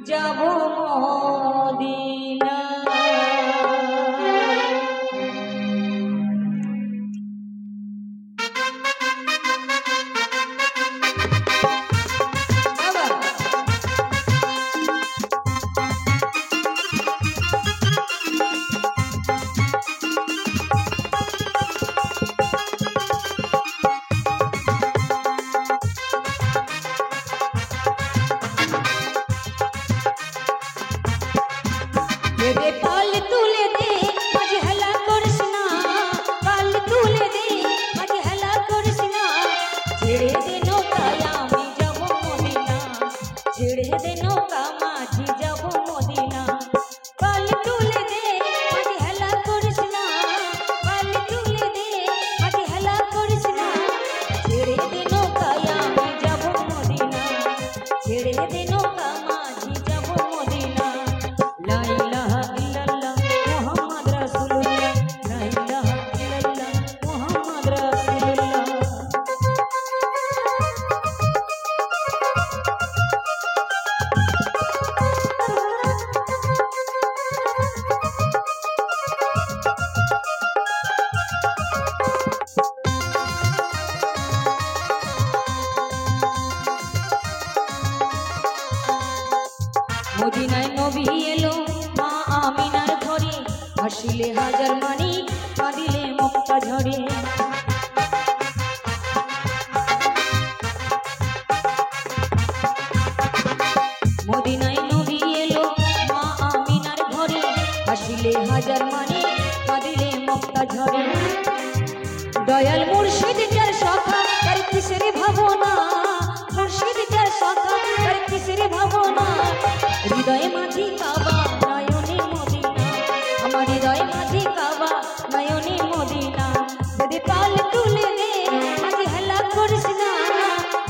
যাব মদিনা। पाल तुले दे आज हला करसना, पाल तुले दे आज हला करसना, छेड़े दे नौका आमी जाबो मदिना, छेड़े दे नौका माझी जाबो मदिना। पाल तुले दे आज हला करसना, पाल तुले दे आज हला करसना, छेड़े दे नौका आमी जाबो मदिना, छेड़े दे नौका माझी जाबो मदिना। ला इलाहा इल्लल्लाह मुहम्मद रसूलुल्लाह, ला इलाहा इल्लल्लाह मुहम्मद रसूलुल्लाह। মদিনায় নবী এলো মা আমিনার ঘরে, হাসিলে হাজার মানি কাঁদিলে মক্কা ঝরে। মদিনায় নবী এলো মা আমিনার ঘরে, হাসিলে হাজার মানি কাঁদিলে মক্কা ঝরে। দয়াল মুর্শিদ যার সখা তার কিসের ভাবনা, মুর্শিদ যার সখা তার কিসের ভাবনা। হৃদয়ে মাঝি কাবা নয়নে মদিনা, আমার হৃদয়ে মাঝি কাবা নয়নে মদিনা। যদি পাল তুলে দে আজ হেলা করিস না,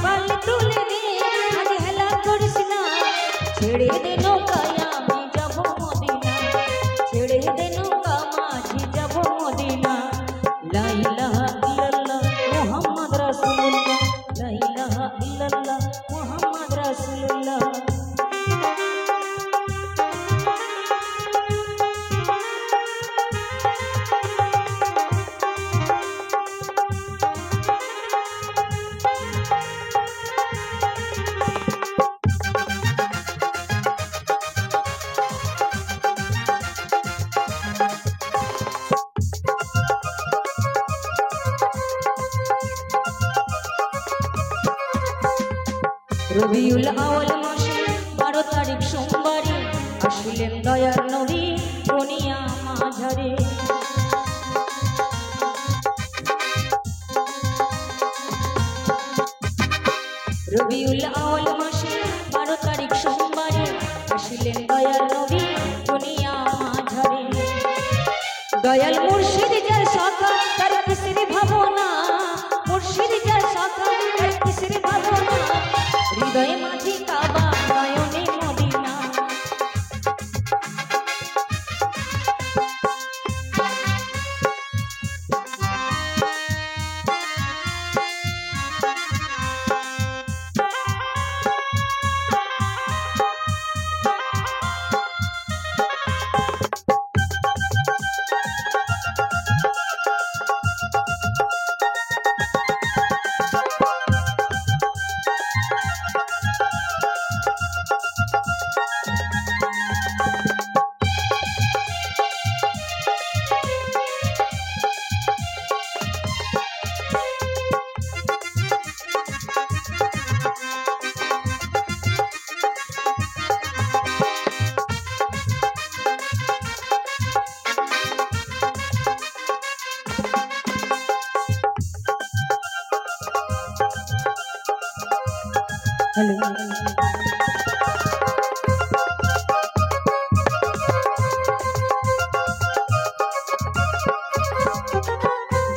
পাল তুলে দে আজ হেলা করিস না, ছেড়ে দে নৌকা আমি যাব মদিনা, ছেড়ে দে নৌকা মাঝি যাব মদিনা। লা ইলাহা ইল্লাল্লাহ মুহাম্মদ রাসূলুল্লাহ, লা ইলাহা ইল্লাল্লাহ মুহাম্মদ রাসূলুল্লাহ। রবিউল আউয়াল মাসে 12 তারিখ সোমবারে আসিলেন দয়ার নবী দুনিয়া মাঝারে। রবিউল আউয়াল মাসে 12 তারিখ সোমবারে আসিলেন দয়ার নবী দুনিয়া মাঝারে। দয়াল মুর্শিদ যার সখা তার কিসের ভাবনা, মুর্শিদ যার সখা তার কিসের ভাবনা। হৃদয়ে মাঝি কাবা নয়নে মদিনা।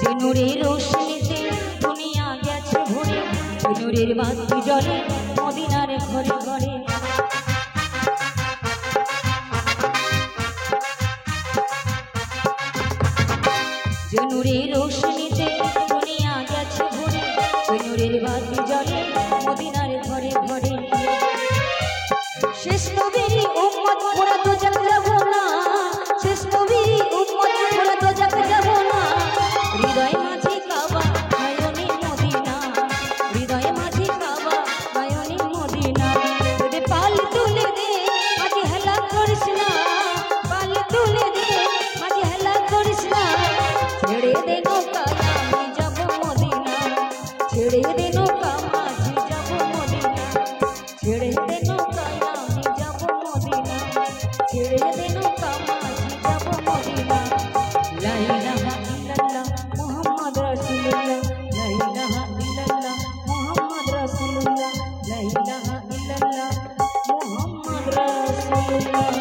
যে নূরের রোশনীতে দুনিয়া গেছে ভরে, যে নূরের বাতি জ্বলে মদিনার ঘরে ঘরে। যে নূরের রোশনীতে দুনিয়া গেছে ভরে, যে নূরের বাতি জ্বলে মদিনার ঘরে ঘরে। শেষ নবীর উম্মত মোরা দোজাখ যাব না, শেষ নবীর উম্মত মোরা দোজাখ যাব না। হৃদয় মাঝে কাবা নয়নে মদিনা, হৃদয় মাঝে কাবা নয়নে মদিনা। দে পাল তুলে দে আজ হেলা করিস না, পাল তুলে দে আজ হেলা করিস না। ছেড়ে দে নৌকা আমি যাব মদিনা, ছেড়ে দে নৌকা মাঝি যাব মদিনা, ছেড়ে দে নৌকা আমি যাব মদিনা, ছেড়ে দে নৌকা মাঝি যাব মদিনা। লা ইলাহা ইল্লাল্লাহ মুহাম্মদ রাসূলুল্লাহ, লা ইলাহা ইল্লাল্লাহ মুহাম্মদ রাসূলুল্লাহ, লা ইলাহা ইল্লাল্লাহ মুহাম্মদ রাসূলুল্লাহ।